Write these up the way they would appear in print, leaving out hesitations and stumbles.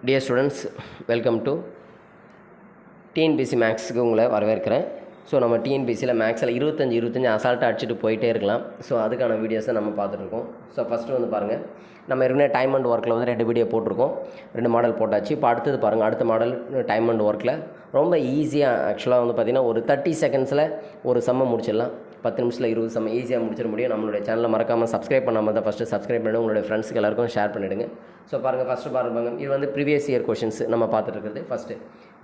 Dear students, welcome to TNPSC மேக்ஸுக்கு உங்களை வரவேற்கிறேன். ஸோ நம்ம டிஎன்பிசியில் மேக்ஸில் 25 அசால்ட்டாக அடிச்சுட்டு போயிட்டே இருக்கலாம். ஸோ அதுக்கான வீடியோஸை நம்ம பார்த்துட்ருக்கோம். ஸோ ஃபஸ்ட்டு வந்து பாருங்கள், நம்ம ஏற்கனவே டைம் அண்ட் ஒர்க்கில் வந்து 2 வீடியோ போட்டிருக்கோம், 2 மாடல் போட்டாச்சு. இப்போ அடுத்தது பாருங்கள், அடுத்த மாடல் டைம் அண்ட் ஒர்க்கில் ரொம்ப ஈஸியாக ஆக்சுவலாக வந்து பார்த்திங்கன்னா ஒரு 30 செகண்ட்ஸில் ஒரு சம்மை முடிச்சிடலாம். 10 நிமிஷத்தில் 20 சம் ஈஸியாக முடிச்சிட முடியும். நம்மளுடைய சேனலை மறக்காமல் சப்ஸ்கிரைப் பண்ணாமல் தான் ஃபஸ்ட்டு சப்ஸ்கிரைப் பண்ணிவிடுங்க, உங்களுடைய ஃப்ரெண்ட்ஸுக்கு எல்லாருக்கும் ஷேர் பண்ணிவிடுங்க. ஸோ பாருங்கள், ஃபஸ்ட்டு பாருங்கள், இது வந்து ப்ரீவியஸ் இயர் கொஷின்ஸ் நம்ம பார்த்துட்டு இருக்கிறது. ஃபஸ்ட்டு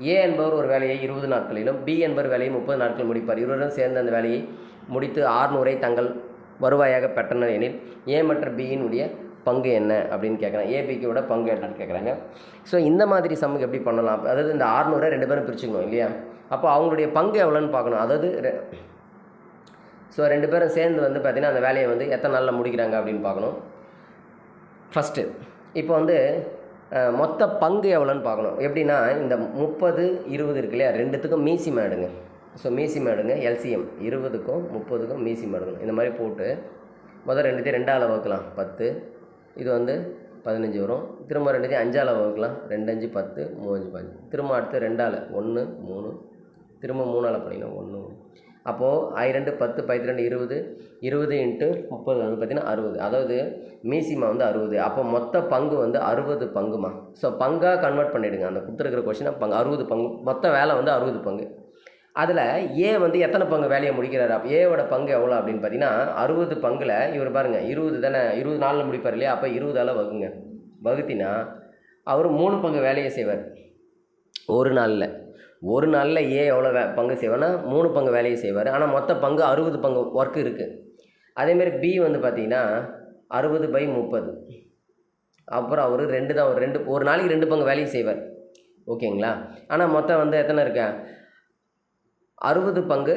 ஏ என்பவர் ஒரு வேலையை 20 நாட்களிலும் பி என்பவர் வேலையை 30 நாட்கள் முடிப்பார். இருவரும் சேர்ந்து அந்த வேலையை முடித்து 600 தங்கள் வருவாயாக பெற்றனர் எனில் ஏ மற்றும் பியினுடைய பங்கு என்ன அப்படின்னு கேட்குறாங்க. ஏபிக்கு விட பங்கு என்னன்னு கேட்குறாங்க. ஸோ இந்த மாதிரி சம்முக்கு எப்படி பண்ணலாம்? அதாவது இந்த 600 2 பேரும் பிரிச்சுக்கணும் இல்லையா? அப்போ அவங்களுடைய பங்கு எவ்வளோன்னு பார்க்கணும். அதாவது ஸோ 2 பேரும் சேர்ந்து வந்து பார்த்திங்கன்னா அந்த வேலையை வந்து எத்தனை நாளில் முடிக்கிறாங்க அப்படின்னு பார்க்கணும். ஃபஸ்ட்டு இப்போ வந்து மொத்த பங்கு எவ்வளோன்னு பார்க்கணும். எப்படின்னா இந்த 30 20 இருக்கு இல்லையா, ரெண்டுத்துக்கும் மீசியம் எடுங்க. ஸோ மீசியம் எடுங்க, எல்சிஎம் 20க்கும் 30க்கும் மீசியம் எடுங்க. இந்த மாதிரி போட்டு முதல் 2த்தையும் 2ஆல் வகுக்கலாம் 10, இது வந்து 15 வரும். திரும்ப 2த்தையும் 5ஆல் வகுக்கலாம், 2 5 10, 3 5 15. திரும்ப அடுத்து 2ஆல் 1 3, திரும்ப 3ஆல் பண்ணிங்கன்னா 1 1. அப்போது 2 10 12 20 20 × 30 வந்து பார்த்திங்கன்னா 60. அதாவது மீசிமா வந்து 60. அப்போ மொத்த பங்கு வந்து 60 பங்குமா. ஸோ பங்காக கன்வெர்ட் பண்ணிவிடுங்க. அந்த கொடுத்துருக்கிற கொஷினை பங்கு 60 பங்கு, மொத்த வேலை வந்து 60 பங்கு. அதில் ஏ வந்து எத்தனை பங்கு வேலையை முடிக்கிறாரு? அப்போ ஏவோட பங்கு எவ்வளோ அப்படின்னு பார்த்தீங்கன்னா 60 பங்கில் இவர் பாருங்கள் 20 தானே, 20 நாளில் முடிப்பார் இல்லையா? அப்போ 20ஆல் வகுங்க. வகுத்தினா அவர் 3 பங்கு வேலையை செய்வார் ஒரு நாளில் ஏ எவ்வளோ பங்கு செய்வார்னா 3 பங்கு வேலையை செய்வார். ஆனால் மொத்த பங்கு 60 பங்கு ஒர்க்கு இருக்குது. அதேமாரி பி வந்து பார்த்திங்கன்னா 60/30. அப்புறம் அவர் 2 தான், ஒரு நாளைக்கு 2 பங்கு வேலையை செய்வார். ஓகேங்களா? ஆனால் மொத்தம் வந்து எத்தனை இருக்கா? 60 பங்கு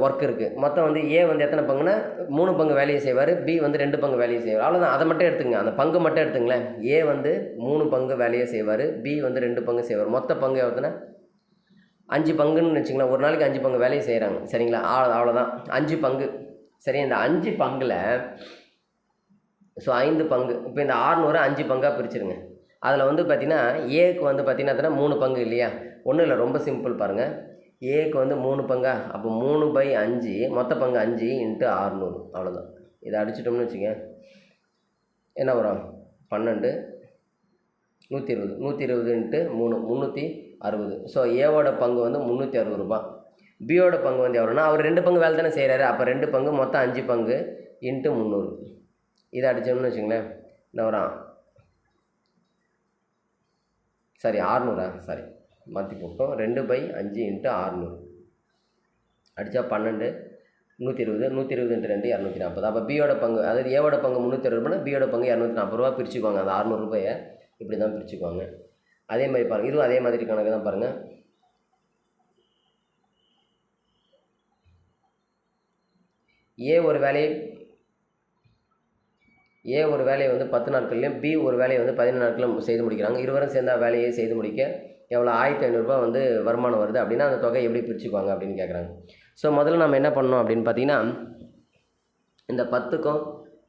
ஒர்க் இருக்குது. மொத்தம் வந்து ஏ வந்து எத்தனை பங்குனா 3 பங்கு வேலையை செய்வார், பி வந்து 2 பங்கு வேலையை செய்வார். அவ்வளோதான். அதை மட்டும் எடுத்துங்க, அந்த பங்கு மட்டும் எடுத்துங்களேன். ஏ வந்து 3 பங்கு வேலையை செய்வார், பி வந்து 2 பங்கு செய்வார். மொத்த பங்கு எவ்வளோனா 5 பங்குன்னு வச்சுங்களேன். ஒரு நாளைக்கு 5 பங்கு வேலையை செய்கிறாங்க. சரிங்களா? அவ்வளோதான், 5 பங்கு. சரி, இந்த 5 பங்கில் ஸோ 5 பங்கு. இப்போ இந்த 600 5 பங்காக பிரிச்சுருங்க. அதில் வந்து பார்த்திங்கன்னா ஏக்கு வந்து பார்த்திங்கன்னா 3 பங்கு இல்லையா? ஒன்றும் இல்லை, ரொம்ப சிம்பிள் பாருங்கள். ஏக்கு வந்து 3 பங்கா, அப்போ 3/5, மொத்த பங்கு 5 × 600. அவ்வளோதான். இதை அடிச்சிட்டோம்னு வச்சுங்க, என்ன வரும்? 12 120. 120 × 3 360. ஸோ ஏவோட பங்கு வந்து 360 ரூபா. பியோட பங்கு வந்து எவ்வளோனா, அவர் 2 பங்கு வேலை தானே செய்கிறாரு. அப்போ 2 பங்கு, மொத்தம் 5 பங்கு × 300. இதை அடித்தோம்னு வச்சுங்களேன், என்ன வரும்? சாரி 600, சாரி மாற்றி போட்டோம். 2/5 × 600 அடித்தா 12 120. 120 × 2 240. அப்போ பியோட பங்கு, அதாவது ஏவோட பங்கு 360 ரூபாய்னா பியோட பங்கு 240 ரூபா பிரிச்சுக்குவாங்க. அந்த 600 ரூபாயை இப்படி தான் பிரிச்சுக்குவாங்க. அதே மாதிரி பாருங்கள், இதுவும் அதே மாதிரி கணக்கு தான் பாருங்கள். ஏ ஒரு வேலையை வந்து 10 நாட்கள்லையும் பி ஒரு வேலையை வந்து 15 நாட்களும் செய்து முடிக்கிறாங்க. இருவரும் சேர்ந்த வேலையை செய்து முடிக்க எவ்வளோ 1500 ரூபா வந்து வருமானம் வருது அப்படின்னா அந்த தொகை எப்படி பிரிச்சுக்குவாங்க அப்படின்னு கேட்குறாங்க. ஸோ முதல்ல நம்ம என்ன பண்ணோம் அப்படின்னு பார்த்தீங்கன்னா, இந்த 10க்கும்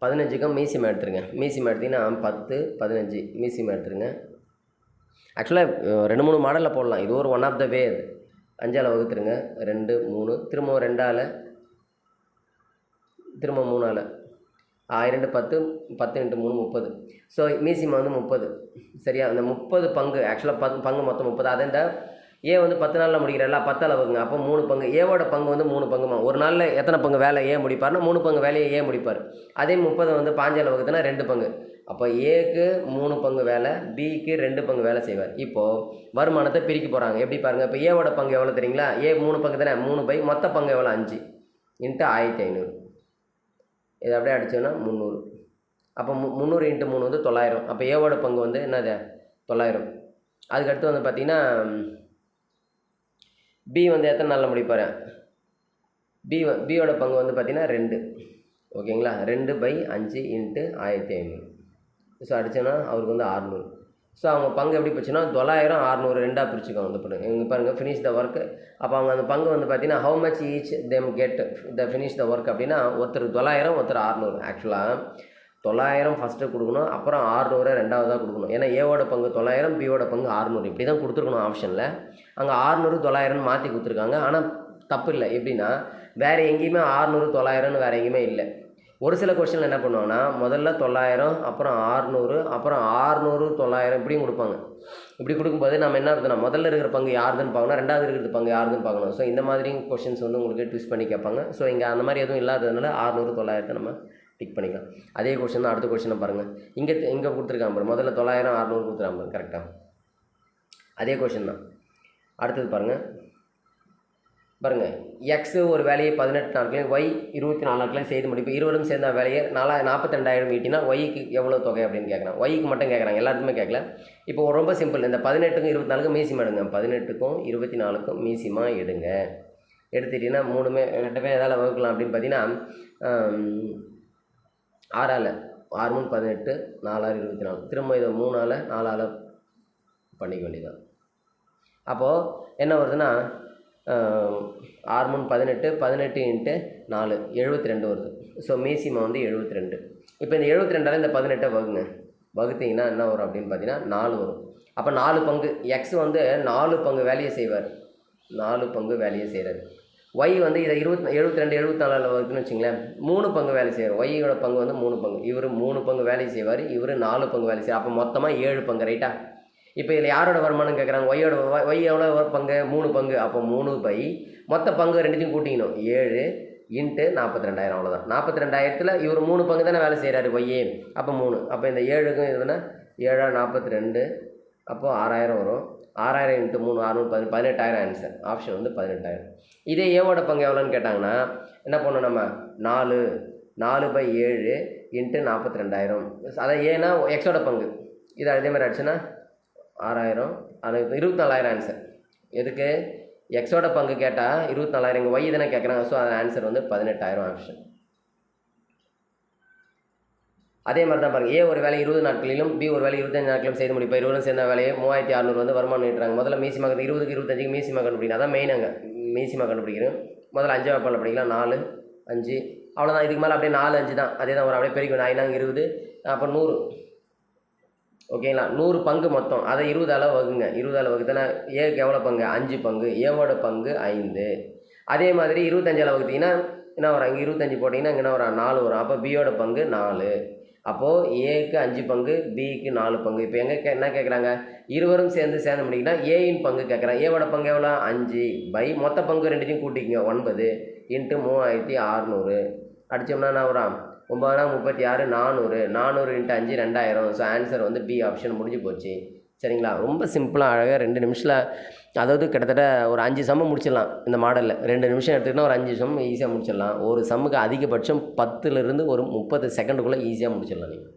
15க்கும் மீசியம் எடுத்துருங்க. மீசியம் எடுத்திங்கன்னா 10 15 மீசியம் எடுத்துருங்க. ஆக்சுவலாக 2 3 மாடலில் போடலாம். இது ஒரு ஒன் ஆஃப் த வே. 5ஆல் வகுத்துருங்க. 2 3, திரும்ப 2ஆல், திரும்ப 3ஆல், 2 10 10 × 3 30. ஸோ மீசியம் வந்து 30. சரியா? அந்த 30 பங்கு ஆக்சுவலாக பங்கு மொத்தம் 30. அதை இந்த ஏ வந்து 10 நாளில் முடிக்கிறல்ல, 10ஆல் வகுங்க. அப்போ 3 பங்கு. ஏவோட பங்கு வந்து 3 பங்குமா. ஒரு நாளில் எத்தனை பங்கு வேலை ஏ முடிப்பார்னா 3 பங்கு வேலையை ஏ முடிப்பார். அதே 30 வந்து 5ஆல் வகுத்துனா 2 பங்கு. அப்போ ஏக்கு 3 பங்கு வேலை, பிக்கு 2 பங்கு வேலை செய்வார். இப்போது வருமானத்தை பிரிக்க போகிறாங்க. எப்படி பாருங்கள், இப்போ ஏவோட பங்கு எவ்வளோ தெரியுங்களா? ஏ 3 பங்கு தானே, 3 மொத்த பங்கு எவ்வளோ? 5 × 1500. இதை அப்படியே அடித்தோன்னா 300. அப்போ 300 × 3 வந்து 900. அப்போ ஏவோட பங்கு வந்து என்னது? 900. அதுக்கடுத்து வந்து பார்த்திங்கன்னா பி வந்து எத்தனை நாளில் முடிப்பார்? பியோட பங்கு வந்து பார்த்திங்கன்னா 2. ஓகேங்களா? 2/5 × 1500. ஸோ அடித்தோன்னா அவருக்கு வந்து 600. ஸோ அவங்க பங்கு எப்படி போச்சுன்னா 900 600 2ஆக பிரிச்சுக்கோங்க. இந்த படம் இங்கே பாருங்கள், ஃபினிஷ் த ஒர்க். அப்போ அவங்க அந்த பங்கு வந்து பார்த்திங்கன்னா how much each them get the finish the work அப்படின்னா ஒருத்தர் 900 ஒருத்தர் 600. ஆக்சுவலாக 900 ஃபஸ்ட்டு கொடுக்கணும், அப்புறம் 600 ரெண்டாவதாக கொடுக்கணும். ஏன்னா ஏவோட பங்கு 900, பியோட பங்கு 600 இப்படி தான் கொடுத்துருக்கணும் ஆப்ஷனில். அங்கே 600 900ன்னு மாற்றி கொடுத்துருக்காங்க. ஆனால் தப்பு இல்லை. எப்படின்னா வேறு எங்கேயுமே 600 900ன்னு வேறு எங்கேயுமே இல்லை. ஒரு சில கொஸ்டினில் என்ன பண்ணுவாங்கன்னா முதல்ல 900, அப்புறம் 600, அப்புறம் 600 900 இப்படியும் கொடுப்பாங்க. இப்படி கொடுக்கும்போது நம்ம என்ன இருக்குதுன்னா முதல்ல இருக்கிற பங்கு யாருதுன்னு பார்க்கணும், ரெண்டாவது இருக்கிற பங்கு யாருதுன்னு பார்க்கணும். ஸோ இந்த மாதிரி கொஸ்டின்ஸ் வந்து உங்களுக்கு ட்விஸ்ட் பண்ணி கேட்பாங்க. ஸோ இங்கே அந்த மாதிரி எதுவும் இல்லாததுனால 600 900 நம்ம டிக் பண்ணிக்கலாம். அதே கொஸ்டின் தான் அடுத்த கொஸ்டினை பாருங்கள். இங்கே கொடுத்துருக்காங்க பாருங்கள். முதல்ல 900 600 கொடுத்துருக்காங்க பாருங்கள். கரெக்டாக அதே கொஸ்டின் தான். அடுத்தது பாருங்கள். எக்ஸு ஒரு வேலையை 18 நாட்களையும் ஒய் 24 நாட்களையும் செய்து முடிப்பு. இருவரும் சேர்ந்த வேலையை 42,000 ஈட்டினா ஒய்க்கு எவ்வளோ தொகை அப்படின்னு கேட்குறாங்க. ஒய்க்கு மட்டும் கேட்குறாங்க, எல்லாத்துக்குமே கேட்கல. இப்போ ரொம்ப சிம்பிள். இந்த 18க்கும் 24க்கும் மீசிமா எடுங்க. 18க்கும் 24க்கும் மீசிமா எடுங்க. எடுத்துட்டிங்கன்னா ரெண்டுமே எதால் வகுக்கலாம் அப்படின்னு பார்த்தீங்கன்னா 6ஆல் 6 3 18 4 6 24. திரும்ப இதை 3ஆல் 4ஆல் பண்ணிக்க வேண்டியதான். அப்போது என்ன வருதுன்னா 6 3 18 18 × 4 72 வருது. ஸோ மீசிமா வந்து 72. இப்போ இந்த 72ஆல் இந்த 18 வகுத்தீங்கன்னா என்ன வரும் அப்படின்னு பார்த்தீங்கன்னா 4 வரும். அப்போ 4 பங்கு எக்ஸ் வந்து 4 பங்கு வேலையை செய்வார். 4 பங்கு வேலையை செய்கிறார். ஒய் வந்து இதை 72 74 வகுத்துன்னு வச்சுங்களேன், 3 பங்கு வேலை செய்வார். ஒய்யோட பங்கு வந்து 3 பங்கு. இவர் 3 பங்கு வேலை செய்வார், இவர் 4 பங்கு வேலை செய்வார். அப்போ மொத்தமாக 7 பங்கு. ரைட்டா? இப்போ இதில் யாரோட வருமானம் கேட்குறாங்க? ஒய் எவ்வளோ பங்கு? 3 பங்கு. அப்போ 3 மொத்த பங்கு ரெண்டுத்தையும் கூட்டிக்கணும். 7 × 42,000. அவ்வளோதான். 42,000ல் இவர் 3 பங்கு தானே வேலை செய்கிறாரு ஒய்யே. அப்போ 3. அப்போ இந்த 7க்கும் இதுனா 7 42, அப்போது 6,000 வரும். 6,000 × 3 600 18,000 ஆன்சர். ஆப்ஷன் வந்து 18,000. இதே ஏவோட பங்கு எவ்வளோன்னு கேட்டாங்கன்னா என்ன பண்ணணும் நம்ம? 4/7 × 42,000. அதான் ஏன்னா எக்ஸோட பங்கு. இது அதே மாதிரி ஆச்சுன்னா 6,000 அது 24,000 ஆன்சர். எதுக்கு? எக்ஸோட பங்கு கேட்டால் 24,000. இங்கே ஒய் தானே கேட்குறாங்க. ஸோ அது ஆன்சர் வந்து 18,000 ஆப்ஷன். அதே மாதிரி தான் பாருங்கள். ஏ ஒரு வேலை 20 நாட்களிலும் பி ஒரு வேலை 25 நாட்களிலும் செய்து முடிப்போம். இருவரும் சேர்ந்த வேலையை 3,600 வந்து வருமானம் ஈட்டுறாங்க. முதல்ல மீசிமா 20க்கு 25க்கு மீசிமா கண்டுபிடிக்கணும். அதான் மெயின். அங்கே மீசிமா கண்டுபிடிக்கிறோம். முதல்ல 5 வைப்பால் படிக்கலாம். 4 5 அவ்வளோதான். இதுக்கு மேலே அப்படியே 4 5 தான். அதே தான் ஒரு அப்படியே பெருக்கணும். 9 20 அப்போ 100. ஓகேங்களா? 100 பங்கு மொத்தம். அதை 20ஆல் வகுங்க. 20ஆல் வகுத்தனா ஏக்கு எவ்வளோ பங்கு? 5 பங்கு. ஏவோட பங்கு 5. அதே மாதிரி 25ஆல் வகுத்தீங்கன்னா என்ன வரும்? இங்கே 25 போட்டிங்கன்னா இங்கே என்ன வரும்? 4 வரும். அப்போ பியோட பங்கு 4. அப்போது ஏக்கு 5 பங்கு, பிக்கு 4 பங்கு. இப்போ என்ன கேட்குறாங்க? இருவரும் சேர்ந்து முடிக்கினா ஏயின் பங்கு கேட்குறாங்க. ஏவோட பங்கு எவ்வளோ? 5 மொத்த பங்கு ரெண்டுத்தையும் கூட்டிக்கங்க. 9 × 3,600 அடித்தோம்னா என்ன வரும்? 9 36 400 400 × 5 2000. ஸோ ஆன்சர் வந்து பி ஆப்ஷன். முடிஞ்சு போச்சு. சரிங்களா? ரொம்ப சிம்பிளாக அழகாக 2 நிமிஷத்தில், அதாவது கிட்டத்தட்ட ஒரு 5 சம்மு முடிச்சிடலாம் இந்த மாடலில். 2 நிமிஷம் எடுத்துக்கிட்டால் ஒரு 5 சம் ஈஸியாக முடிச்சிடலாம். ஒரு சம்முக்கு அதிகபட்சம் 10லிருந்து ஒரு 30 செகண்டுக்குள்ளே ஈஸியாக முடிச்சிடலாம். நீங்கள்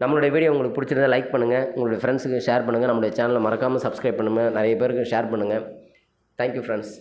நம்மளுடைய வீடியோ உங்களுக்கு பிடிச்சிருந்தா லைக் பண்ணுங்கள், உங்களுடைய ஃப்ரெண்ட்ஸுக்கு ஷேர் பண்ணுங்கள், நம்மளுடைய சேனலை மறக்காமல் சப்ஸ்கிரைப் பண்ணுங்கள், நிறைய பேருக்கு ஷேர் பண்ணுங்கள். Thank you friends.